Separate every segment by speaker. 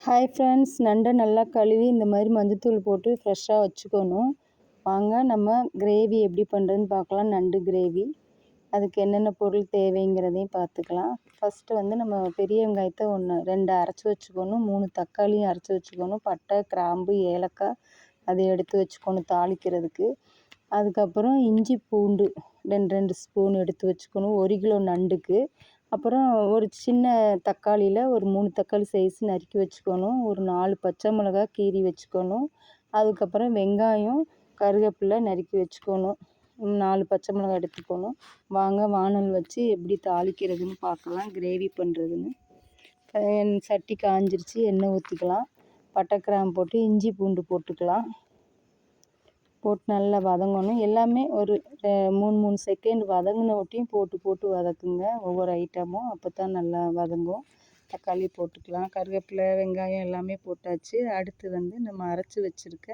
Speaker 1: Hi friends, நண்டை நல்லா கழுவி இந்த மாதிரி மஞ்சத்தூள் போட்டு ஃப்ரெஷ்ஷாக வச்சுக்கணும். வாங்க நம்ம கிரேவி எப்படி பண்ணுறதுன்னு பார்க்கலாம். நண்டு கிரேவி அதுக்கு என்னென்ன பொருள் தேவைங்கிறதையும் பார்த்துக்கலாம். ஃபஸ்ட்டு வந்து நம்ம பெரிய வெங்காயத்தை 2 அரைச்சி வச்சுக்கணும். 3 தக்காளியும் அரைச்சி வச்சுக்கணும். பட்டை, கிராம்பு, ஏலக்காய் அதை எடுத்து வச்சுக்கணும் தாளிக்கிறதுக்கு. அதுக்கப்புறம் இஞ்சி பூண்டு 2 ஸ்பூன் எடுத்து வச்சுக்கணும் 1 கிலோ நண்டுக்கு. அப்புறம் ஒரு சின்ன தக்காளியில் ஒரு 3 தக்காளி சைஸ் நறுக்கி வச்சுக்கணும். ஒரு 4 பச்சை மிளகா கீறி வச்சுக்கணும். அதுக்கப்புறம் வெங்காயம், கருவேப்பிலை நறுக்கி வச்சுக்கணும். 4 பச்சை மிளகா எடுத்துக்கணும். வாங்க வானல் வச்சு எப்படி தாளிக்கிறதுன்னு பார்க்கலாம், கிரேவி பண்ணுறதுன்னு. சட்டி காஞ்சிருச்சு, எண்ணெய் ஊற்றிக்கலாம். பட்டை, கிராம்பு போட்டு இஞ்சி பூண்டு போட்டுக்கலாம். போட்டு நல்லா வதங்கணும். எல்லாமே ஒரு 3 செகண்ட் வதங்கின ஒட்டியும் போட்டு வதக்குங்க ஒவ்வொரு ஐட்டமும். அப்போ தான் நல்லா வதங்கும். தக்காளி போட்டுக்கலாம். கருவேப்பிலை, வெங்காயம் எல்லாமே போட்டாச்சு. அடுத்து வந்து நம்ம அரைச்சி வச்சுருக்க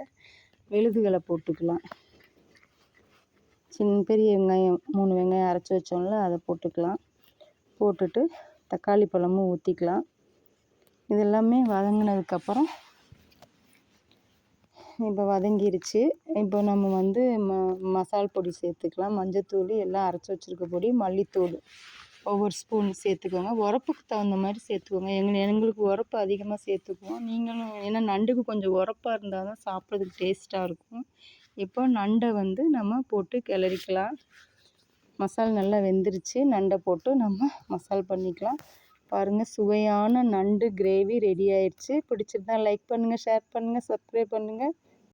Speaker 1: விழுதுகளை போட்டுக்கலாம். பெரிய வெங்காயம் 3 வெங்காயம் அரைச்சி வச்சோம்ல, அதை போட்டுக்கலாம். போட்டுட்டு தக்காளி பழமும் ஊற்றிக்கலாம். இதெல்லாமே வதங்கினதுக்கப்புறம் இப்போ வதங்கிருச்சு. இப்போ நம்ம வந்து மசால் பொடி சேர்த்துக்கலாம். மஞ்சத்தூள், எல்லாம் அரைச்சி வச்சுருக்க பொடி, மல்லித்தூள் ஒவ்வொரு ஸ்பூன் சேர்த்துக்கோங்க. உரப்புக்கு தகுந்த மாதிரி சேர்த்துக்கோங்க. எங்களுக்கு உரப்பு அதிகமாக சேர்த்துக்குவோம். நீங்களும், ஏன்னா நண்டுக்கு கொஞ்சம் உரப்பாக இருந்தால் தான் சாப்பிட்றதுக்கு டேஸ்ட்டாக இருக்கும். இப்போ நண்டை வந்து நம்ம போட்டு கிளறிக்கலாம். மசால் நல்லா வெந்துருச்சு. நண்டை போட்டு நம்ம மசால் பண்ணிக்கலாம். பாருங்கள், சுவையான நண்டு கிரேவி ரெடி ஆயிடுச்சு. பிடிச்சிருந்தா லைக் பண்ணுங்கள், ஷேர் பண்ணுங்கள், சப்ஸ்கிரைப் பண்ணுங்கள்.